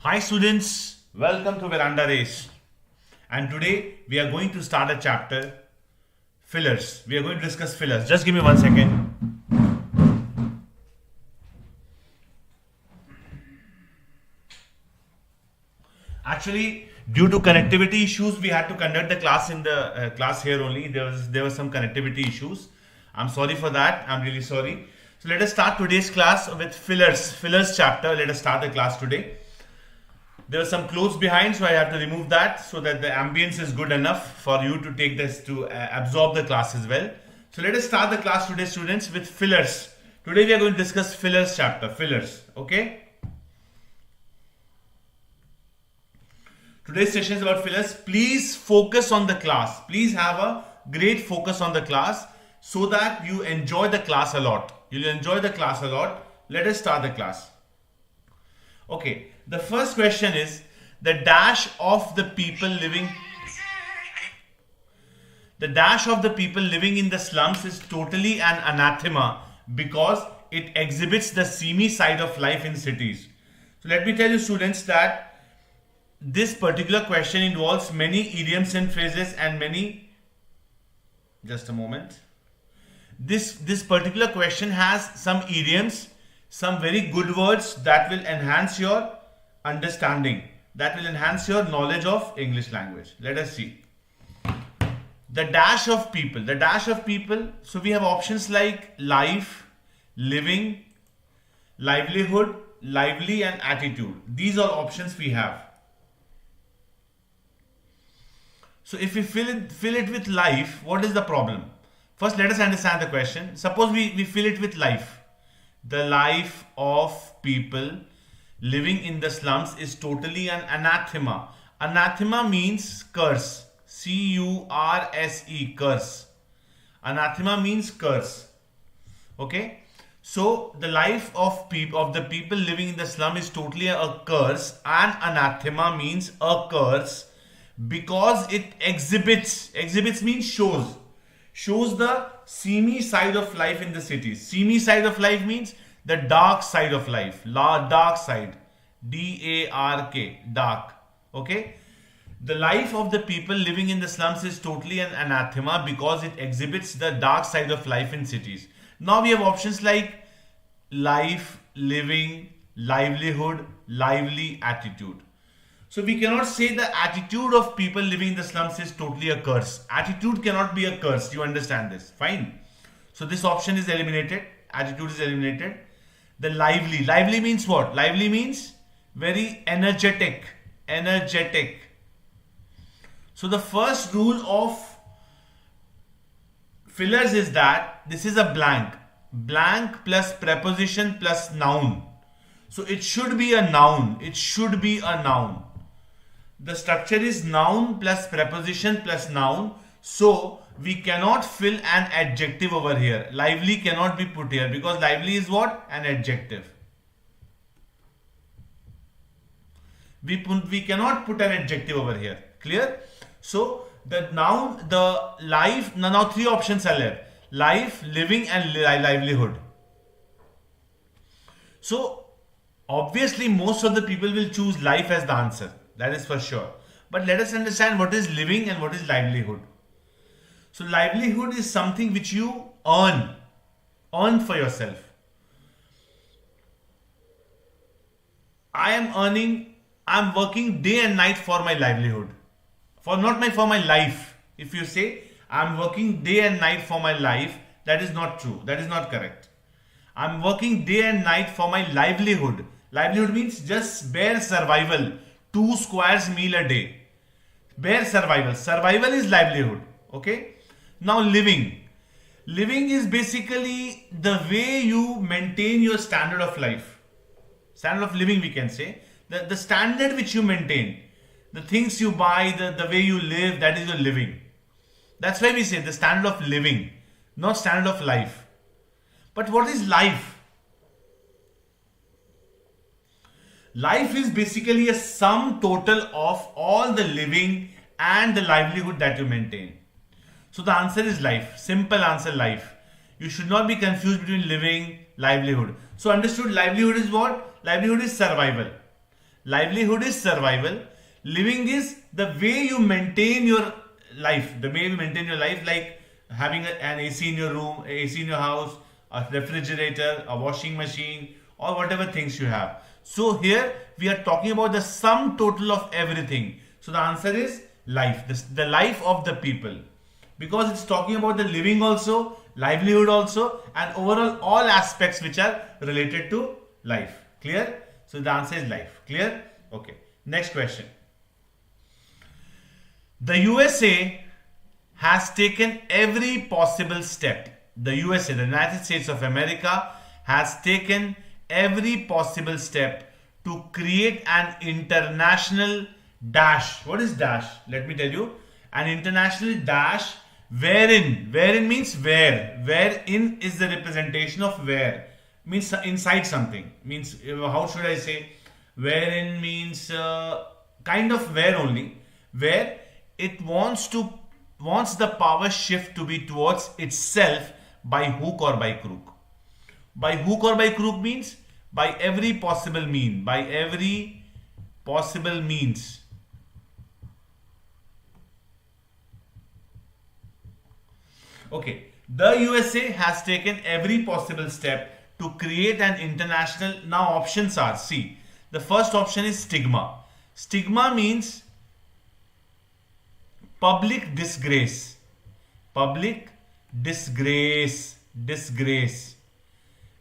Hi students, welcome to VerandaRace. And today we are going to start a chapter, fillers. We are going to discuss fillers. Just give me 1 second. Actually, due to connectivity issues, we had to conduct the class in the class here only. There were some connectivity issues. I'm sorry for that. I'm really sorry. So let us start today's class with fillers. Fillers chapter. Let us start the class today. There were some clothes behind, so I have to remove that so that the ambience is good enough for you to take this to absorb the class as well. So let us start the class today, students, with fillers. Today we are going to discuss fillers chapter. Fillers. Okay. Today's session is about fillers. Please focus on the class. Please have a great focus on the class so that you enjoy the class a lot. You'll enjoy the class a lot. Let us start the class. Okay, the first question is the dash of the people living in the slums is totally an anathema because it exhibits the seamy side of life in cities. So let me tell you, students, that this particular question involves many idioms and phrases and many. Just a moment. This particular question has some idioms, some very good words that will enhance your understanding, that will enhance your knowledge of English language. Let us see. The dash of people. The dash of people. So we have options like life, living, livelihood, lively, and attitude. These are options we have. So if we fill it with life, what is the problem? First, let us understand the question. Suppose we fill it with life. The life of people living in the slums is totally an anathema. Anathema means curse. C-U-R-S-E, curse. Anathema means curse. Okay. So the life of the people living in the slum is totally a curse, and anathema means a curse because it exhibits means shows the seamy side of life in the cities. Seamy side of life means the dark side of life. Dark side. D-A-R-K. Dark. Okay. The life of the people living in the slums is totally an anathema because it exhibits the dark side of life in cities. Now we have options like life, living, livelihood, lively, attitude. So we cannot say the attitude of people living in the slums is totally a curse. Attitude cannot be a curse. You understand this? Fine. So this option is eliminated. Attitude is eliminated. The lively. Lively means what? Lively means very energetic. Energetic. So the first rule of fillers is that this is a blank. Blank plus preposition plus noun. So it should be a noun. It should be a noun. The structure is noun plus preposition plus noun. So we cannot fill an adjective over here. Lively cannot be put here because lively is what? An adjective. We cannot put an adjective over here. Clear? So the noun, the life, now three options are left. Life, living, and livelihood. So obviously most of the people will choose life as the answer. That is for sure. But let us understand what is living and what is livelihood. So livelihood is something which you earn for yourself. I'm working day and night for my livelihood. For my life. If you say I'm working day and night for my life, that is not true. That is not correct. I'm working day and night for my livelihood. Livelihood means just bare survival. 2 squares meal a day. Bare survival. Survival is livelihood. Okay. Now living. Living is basically the way you maintain your standard of life. Standard of living, we can say. The standard which you maintain. The things you buy, the way you live, that is your living. That's why we say the standard of living, not standard of life. But what is life? Life is basically a sum total of all the living and the livelihood that you maintain. So the answer is life. Simple answer, life. You should not be confused between living, livelihood. So understood, livelihood is what? Livelihood is survival. livelihood is survival, living is the way you maintain your life, like having an AC in your room, AC in your house, a refrigerator, a washing machine, or whatever things you have. So here we are talking about the sum total of everything. So the answer is life, the life of the people, because it's talking about the living also, livelihood also, and overall all aspects which are related to life. Clear? So the answer is life. Clear? Okay. Next question. The USA has taken every possible step. The USA, the United States of America, has taken every possible step to create an international dash. What is dash? Let me tell you. An international dash wherein means wherein is the representation of where, means inside something, means how should I say, wherein means kind of where only, where it wants the power shift to be towards itself by hook or by crook. By hook or by crook means by every possible means. Okay, the USA has taken every possible step to create an international. Now options are, see, the first option is stigma. Stigma means public disgrace. Public disgrace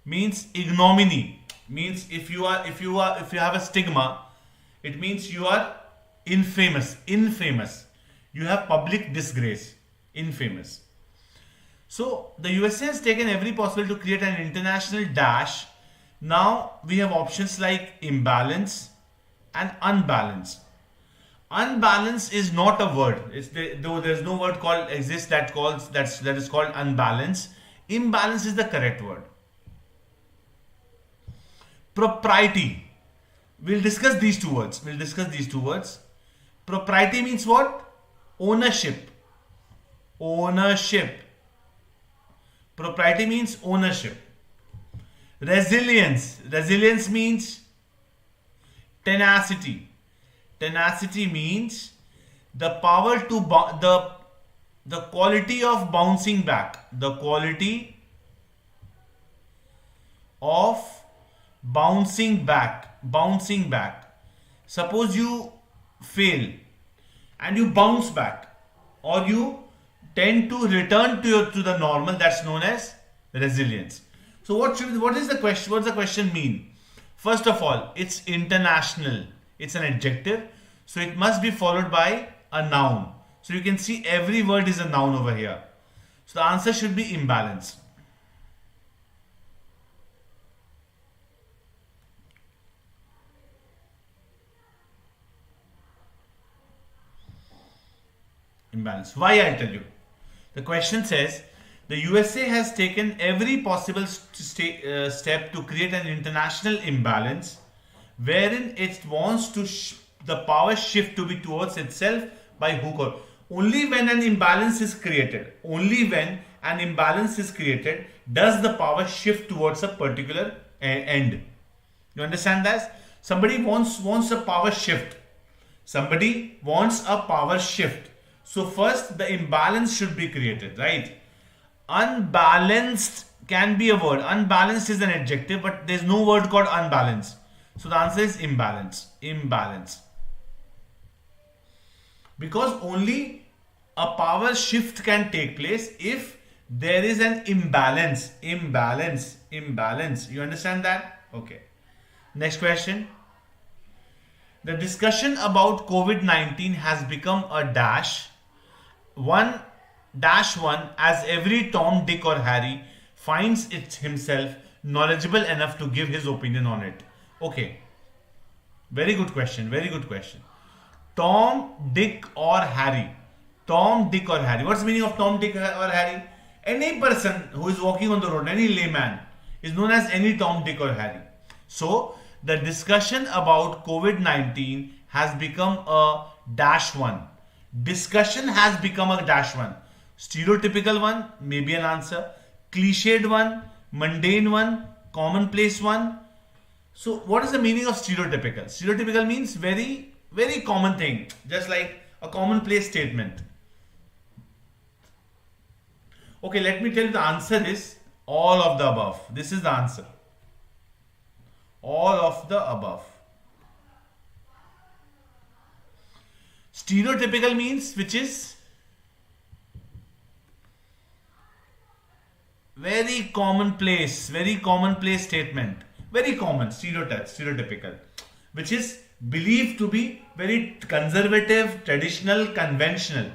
means ignominy. Means if you have a stigma, it means you are infamous. You have public disgrace, infamous. So the USA has taken every possible to create an international dash. Now we have options like imbalance and unbalance. Unbalance is not a word. Though there's no word that is called unbalance. Imbalance is the correct word. Propriety. We'll discuss these two words. Propriety means what? Ownership. Propriety means ownership. Resilience means tenacity. Tenacity means the power to the quality of bouncing back. The quality of bouncing back. Suppose you fail and you bounce back, or you tend to return to the normal. That's known as resilience. So what is the question? What does the question mean? First of all, it's international. It's an adjective, so it must be followed by a noun. So you can see every word is a noun over here. So the answer should be imbalance. Imbalance. Why? I'll tell you. The question says the USA has taken every possible step to create an international imbalance wherein it wants to the power shift to be towards itself by hook or only when an imbalance is created. Only when an imbalance is created does the power shift towards a particular end. You understand that? Somebody wants a power shift. Somebody wants a power shift. So first the imbalance should be created, right? Unbalanced can be a word. Unbalanced is an adjective, but there's no word called unbalanced. So the answer is imbalance. Imbalance. Because only a power shift can take place if there is an imbalance. Imbalance. You understand that? Okay. Next question. The discussion about COVID-19 has become a dash. One as every Tom, Dick or Harry finds it himself knowledgeable enough to give his opinion on it. Okay. Very good question. Tom, Dick or Harry. Tom, Dick or Harry. What's the meaning of Tom, Dick or Harry? Any person who is walking on the road, any layman, is known as any Tom, Dick or Harry. So, the discussion about COVID-19 has become a dash one. Discussion has become a dash one. Stereotypical one, maybe an answer. Cliched one, mundane one, commonplace one, So what is the meaning of stereotypical? Stereotypical means very, very common thing, just like a commonplace statement. Okay, let me tell you, the answer is all of the above. This is the answer. All of the above. Stereotypical means which is very commonplace statement. Very common, stereotypical, which is believed to be very conservative, traditional, conventional.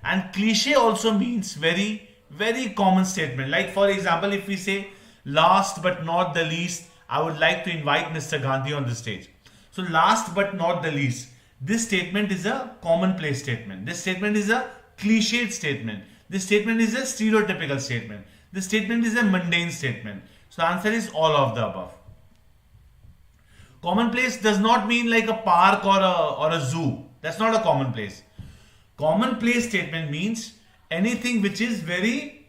And cliche also means very, very common statement. Like for example, if we say, last but not the least, I would like to invite Mr. Gandhi on the stage. So last but not the least, this statement is a commonplace statement. This statement is a cliched statement. This statement is a stereotypical statement. This statement is a mundane statement. So the answer is all of the above. Commonplace does not mean like a park or a zoo. That's not a commonplace. Commonplace statement means anything which is very,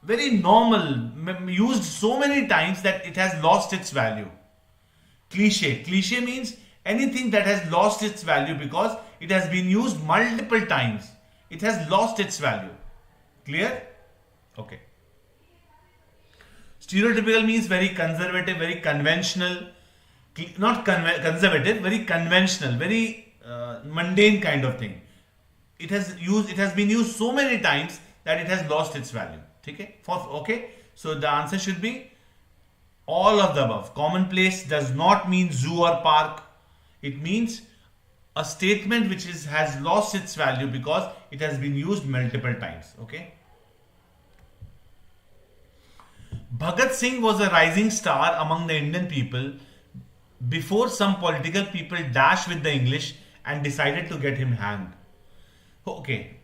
very normal, used so many times that it has lost its value. Cliche means anything that has lost its value because it has been used multiple times. It has lost its value. Clear? Okay. Stereotypical means very conservative, very conventional, not conservative, very conventional, very mundane kind of thing. It has been used so many times that it has lost its value. Okay? So the answer should be all of the above. Commonplace does not mean zoo or park. It means a statement which has lost its value because it has been used multiple times. Okay? Bhagat Singh was a rising star among the Indian people before some political people dashed with the English and decided to get him hanged. Okay.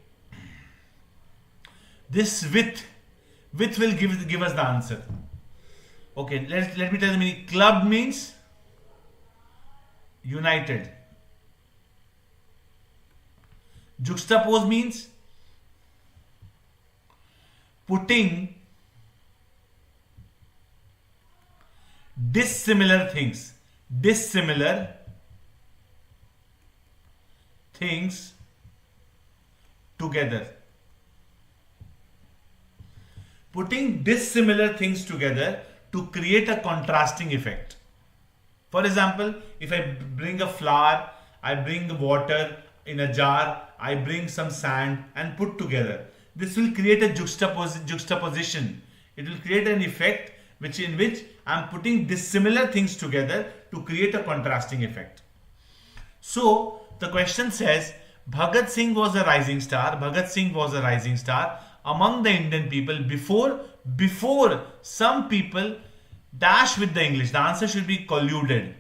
This with will give us the answer. Okay, let me tell you the meaning. Club means united. Juxtapose means putting dissimilar things together. Putting dissimilar things together to create a contrasting effect. For example, if I bring a flower, I bring water in a jar, I bring some sand and put together. This will create a juxtaposition. It will create an effect in which I am putting dissimilar things together to create a contrasting effect. So the question says, Bhagat Singh was a rising star. Bhagat Singh was a rising star among the Indian people before some people dash with the English. The answer should be colluded.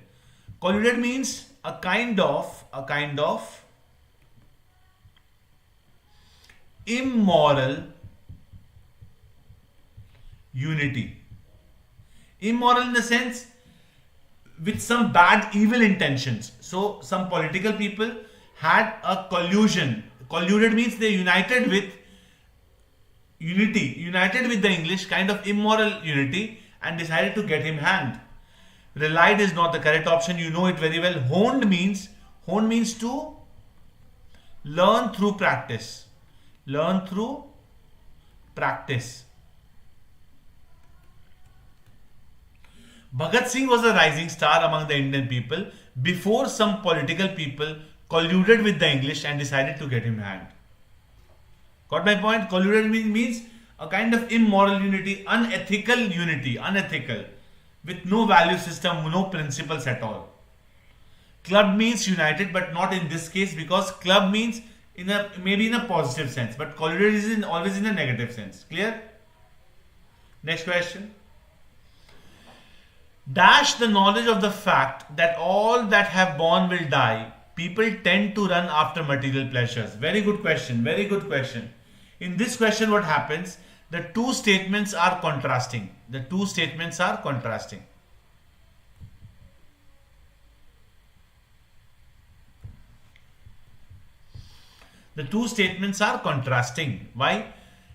Colluded means a kind of immoral unity. Immoral in the sense with some bad, evil intentions. So some political people had a collusion. Colluded means they united with the English, kind of immoral unity, and decided to get him hanged. Relied is not the correct option. You know it very well. Honed means to learn through practice. Bhagat Singh was a rising star among the Indian people before some political people colluded with the English and decided to get him hanged. Got my point? Colluded means a kind of immoral unity, unethical, with no value system, no principles at all. Club means united, but not in this case, because club means maybe in a positive sense, but colluded is always in a negative sense. Clear? Next question. Dash the knowledge of the fact that all that have born will die. People tend to run after material pleasures. Very good question. In this question, what happens? The two statements are contrasting. The two statements are contrasting. Why?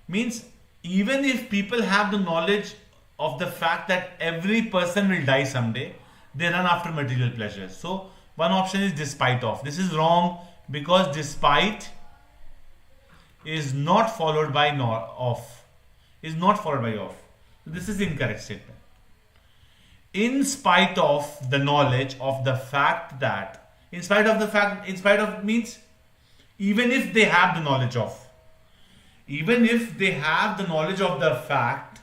Means even if people have the knowledge of the fact that every person will die someday, they run after material pleasures. So one option is despite of. This is wrong because despite is not followed by of. Is not followed by of. So this is the incorrect statement. In spite of the knowledge of the fact that, in spite of means even if they have the knowledge of. Even if they have the knowledge of the fact.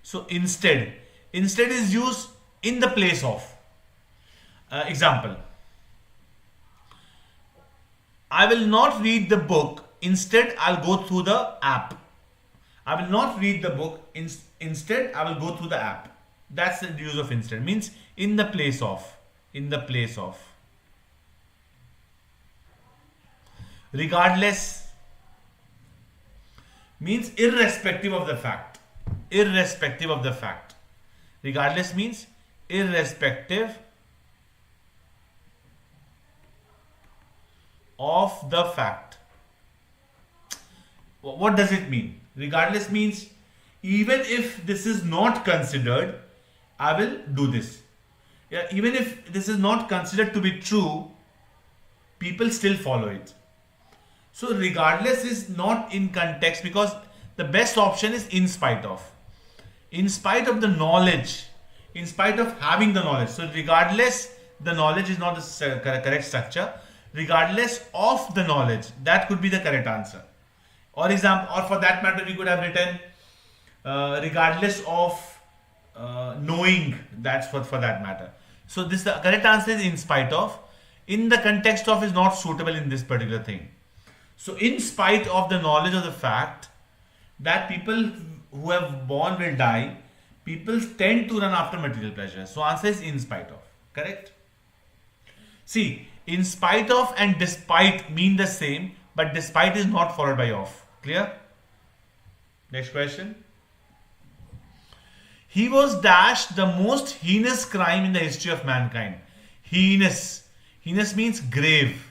So instead is used in the place of. Example. I will not read the book. Instead, I'll go through the app. I will not read the book. Instead, I will go through the app. That's the use of instead. Means in the place of. In the place of. Regardless means irrespective of the fact. Irrespective of the fact. Regardless means irrespective of the fact. What does it mean? Regardless means even if this is not considered, I will do this. Yeah, even if this is not considered to be true, people still follow it. So regardless is not in context because the best option is in spite of. In spite of the knowledge, in spite of having the knowledge. So regardless, the knowledge is not the correct structure. Regardless of the knowledge, that could be the correct answer. Or for that matter, we could have written regardless of knowing. That's for that matter. So the correct answer is in spite of. In the context of is not suitable in this particular thing. So in spite of the knowledge of the fact that people who have born will die, people tend to run after material pleasure. So answer is in spite of. Correct? See, in spite of and despite mean the same, but despite is not followed by of. Clear? Next question. He was dashed the most heinous crime in the history of mankind. Heinous. Heinous means grave.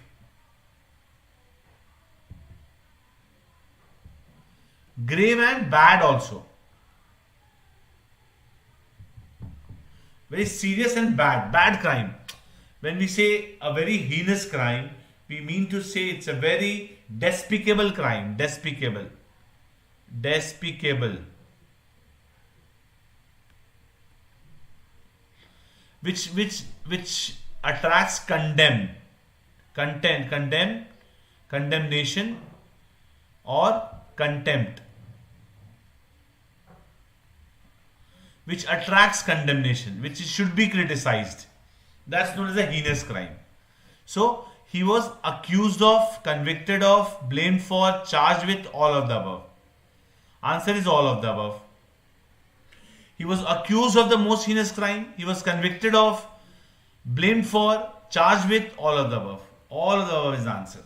Grave and bad also. Very serious and bad. Bad crime. When we say a very heinous crime, we mean to say it's a very despicable crime. Despicable. Despicable. Which attracts condemnation or contempt. Which attracts condemnation, which should be criticized. That's known as a heinous crime. So he was accused of, convicted of, blamed for, charged with all of the above. Answer is all of the above. He was accused of the most heinous crime. He was convicted of, blamed for, charged with all of the above. All of the above is the answer.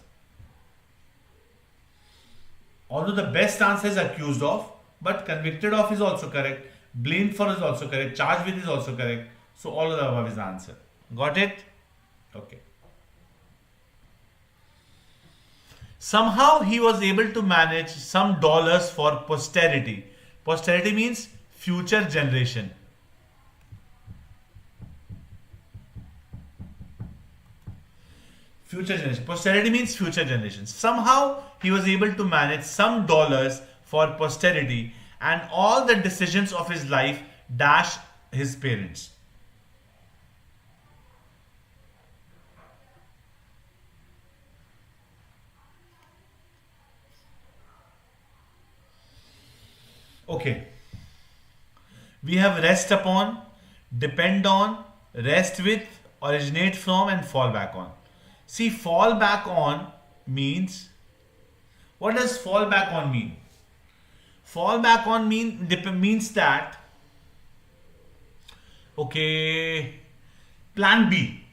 Although the best answer is accused of, but convicted of is also correct. Blamed for is also correct. Charged with is also correct. So all of the above is the answer. Got it? Okay. Somehow he was able to manage some dollars for posterity. Posterity means future generation. Future generation. Posterity means future generation. Somehow he was able to manage some dollars for posterity and all the decisions of his life dash his parents. Okay. We have rest upon, depend on, rest with, originate from and fall back on. See, fall back on means, what does fall back on mean? Fall back on means that, okay, plan B,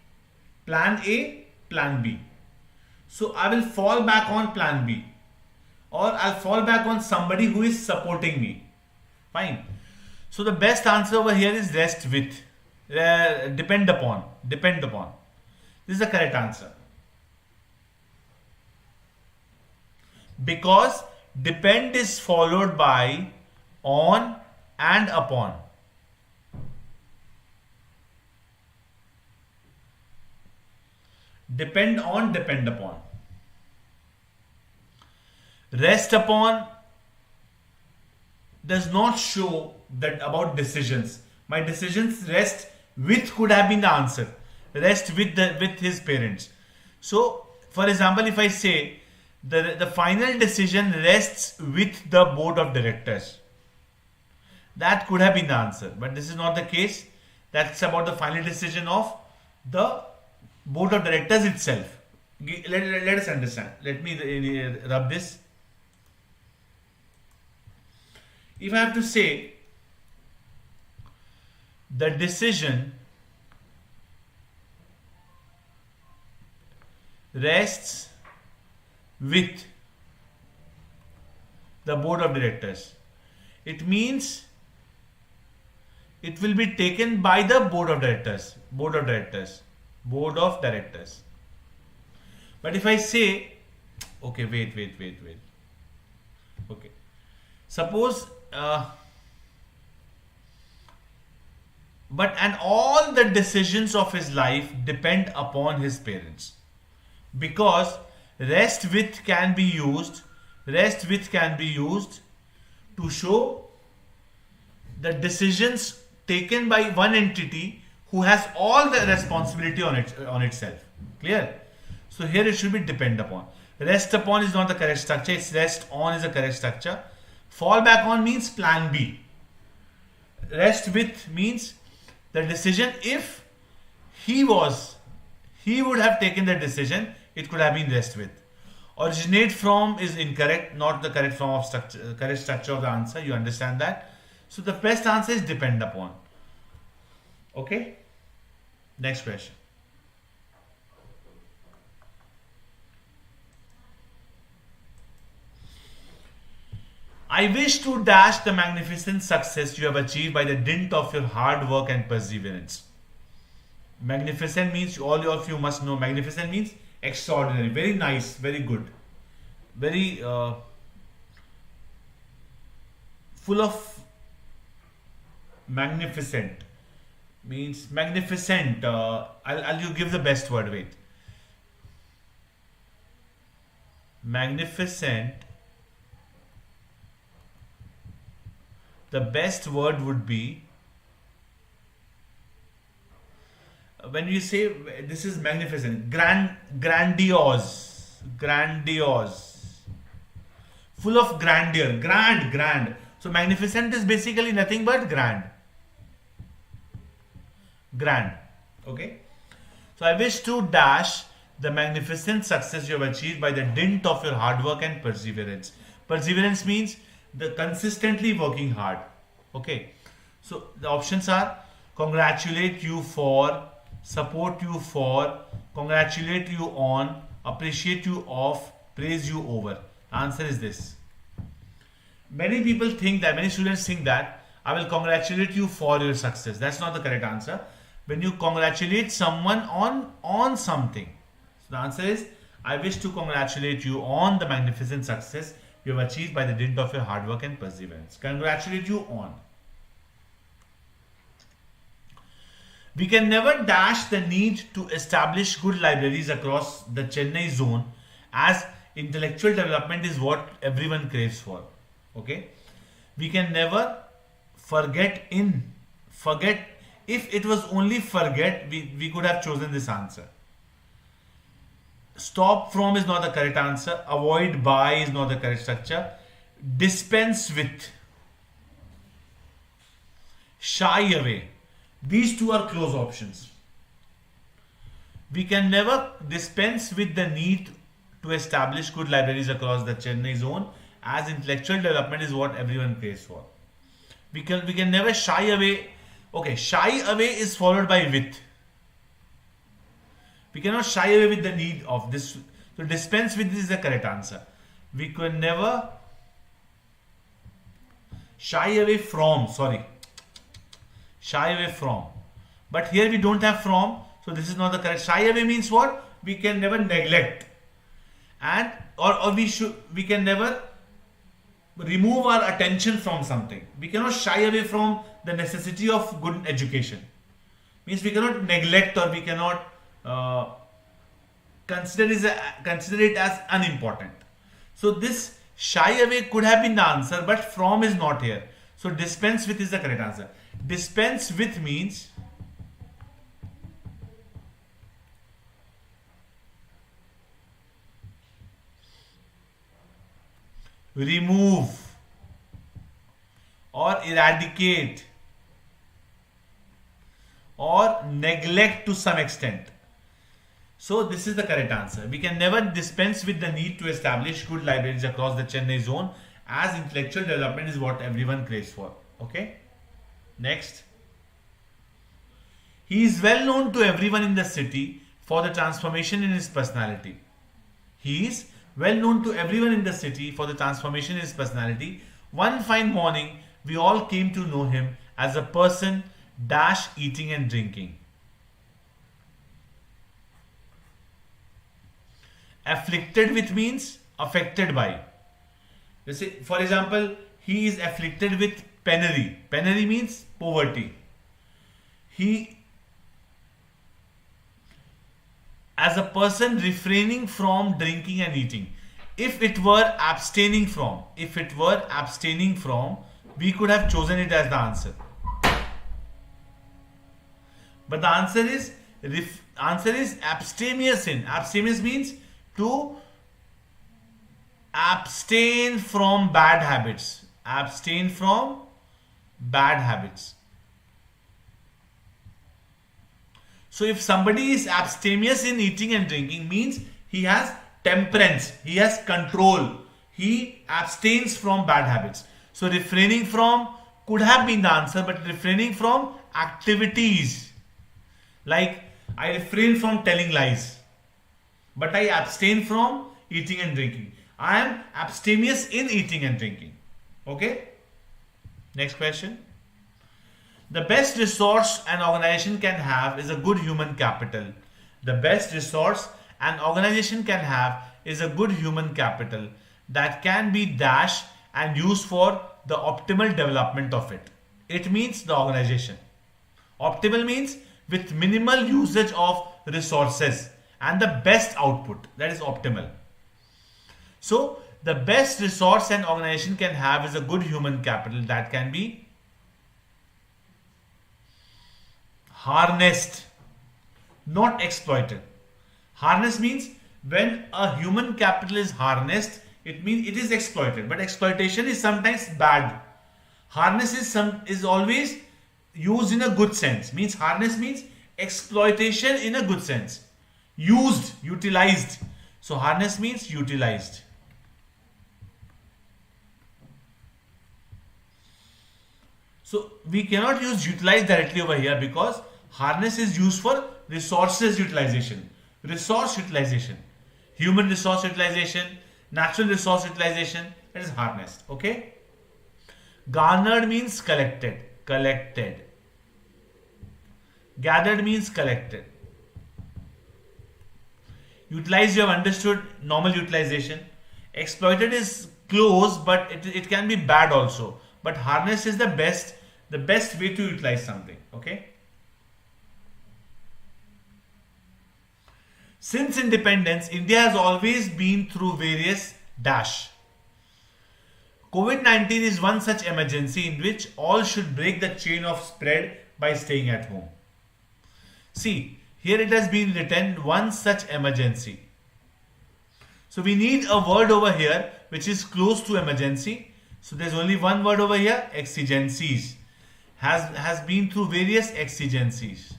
plan A, plan B. So I will fall back on plan B, or I'll fall back on somebody who is supporting me. Fine. So the best answer over here is rest with, depend upon, depend upon. This is the correct answer. Because depend is followed by on and upon. Depend on, depend upon. Rest upon does not show that about decisions. My decisions rest with could have been the answer. Rest with his parents. So, for example, if I say the final decision rests with the board of directors, that could have been the answer. But this is not the case. That's about the final decision of the board of directors itself. Let us understand. Let me rub this. If I have to say the decision rests with the board of directors, it means it will be taken by the board of directors. But if I say, okay, wait. Okay, suppose and all the decisions of his life depend upon his parents, because rest with can be used to show the decisions taken by one entity who has all the responsibility on itself. Clear? So here it should be depend upon. Rest upon is not the correct structure. It's rest on is the correct structure. Fall back on means plan B. Rest with means the decision, if he would have taken the decision, it could have been rest with. Originate from is incorrect, not the correct form of structure, correct structure of the answer. You understand that? So the best answer is depend upon. Okay? Next question. I wish to dash the magnificent success you have achieved by the dint of your hard work and perseverance. Magnificent means, all of you must know, magnificent means extraordinary, very nice, very good, very full of magnificent. Means magnificent. I'll you give the best word. Wait. Magnificent. The best word would be, when you say this is magnificent, grandiose, full of grandeur, grand. So magnificent is basically nothing but grand. Okay. So I wish to dash the magnificent success you have achieved by the dint of your hard work and perseverance. Perseverance means the consistently working hard. Okay. So the options are congratulate you for, support you for, congratulate you on, appreciate you of, praise you over. The answer is this. Many students think that I will congratulate you for your success. That's not the correct answer. When you congratulate someone on something. So the answer is, I wish to congratulate you on the magnificent success you have achieved by the dint of your hard work and perseverance. Congratulate you on. We can never dash the need to establish good libraries across the Chennai zone, as intellectual development is what everyone craves for. Okay? We can never forget. If it was only forget, we could have chosen this answer. Stop from is not the correct answer. Avoid by is not the correct structure. Dispense with. Shy away. These two are close options. We can never dispense with the need to establish good libraries across the Chennai zone, as intellectual development is what everyone craves for. We can never shy away. Okay, shy away is followed by with. We cannot shy away with the need of this. So dispense with this is the correct answer. We can never shy away from. Shy away from. But here we don't have from. So this is not the correct. Shy away means what? We can never neglect. And we can never remove our attention from something. We cannot shy away from the necessity of good education. Means we cannot neglect, or we cannot consider it as unimportant. So this shy away could have been the answer, but from is not here. So dispense with is the correct answer. Dispense with means remove or eradicate or neglect to some extent. So this is the correct answer. We can never dispense with the need to establish good libraries across the Chennai zone, as intellectual development is what everyone craves for. Okay. Next. He is well known to everyone in the city for the transformation in his personality. He is well known to everyone in the city for the transformation in his personality. One fine morning, we all came to know him as a person dash eating and drinking. Afflicted with means affected by. Let's say, for example, he is afflicted with penury. Penury means poverty. He, as a person refraining from drinking and eating. If it were abstaining from, we could have chosen it as the answer. But the answer is abstemious in. Abstemious means to abstain from bad habits. Abstain from bad habits. So if somebody is abstemious in eating and drinking, means he has temperance, he has control, he abstains from bad habits. So refraining from could have been the answer, but refraining from activities. Like I refrain from telling lies, but I abstain from eating and drinking. I am abstemious in eating and drinking. Okay. Next question. The best resource an organization can have is a good human capital. The best resource an organization can have is a good human capital that can be dashed and used for the optimal development of it. It means the organization. Optimal means with minimal usage of resources and the best output. That is optimal. So the best resource an organization can have is a good human capital that can be harnessed, not exploited. Harness means when a human capital is harnessed, it means it is exploited. But exploitation is sometimes bad. Harness is always used in a good sense. Means harness means exploitation in a good sense. Used, utilized. So harness means utilized. So we cannot use utilize directly over here because harness is used for resources utilization. Resource utilization. Human resource utilization. Natural resource utilization. That is harnessed. Okay. Garnered means collected. Collected. Gathered means collected. Utilized, you have understood normal utilization. Exploited is close, but it can be bad also. But harness is the best way to utilize something. Okay. Since independence, India has always been through various dash. COVID-19 is one such emergency in which all should break the chain of spread by staying at home. See, here it has been written one such emergency. So we need a word over here which is close to emergency. So there's only one word over here, exigencies. Has been through various exigencies.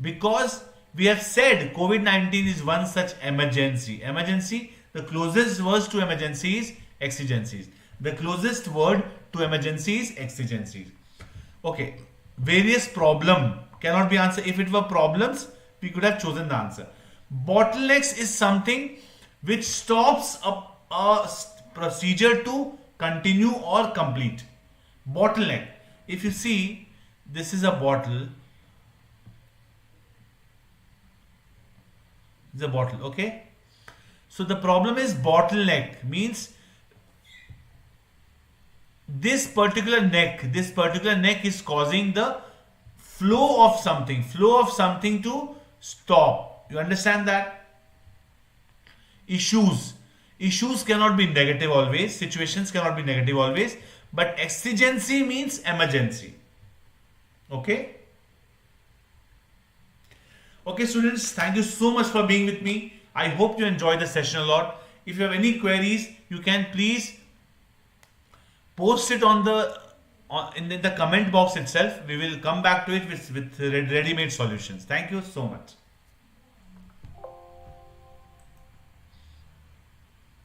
Because we have said COVID-19 is one such emergency. Emergency, the closest word to emergency is exigencies. The closest word to emergency is exigencies. Okay. Various problem cannot be answered. If it were problems, we could have chosen the answer. Bottlenecks is something which stops a procedure to continue or complete. Bottleneck. If you see, this is a bottle. It's a bottle, okay? So the problem is bottleneck means this particular neck is causing the flow of something to stop. You understand that? Issues. Issues cannot be negative always. Situations cannot be negative always. But exigency means emergency. Okay? Okay, students, thank you so much for being with me. I hope you enjoyed the session a lot. If you have any queries, you can please post it in the comment box itself. We will come back to it with ready-made solutions. Thank you so much.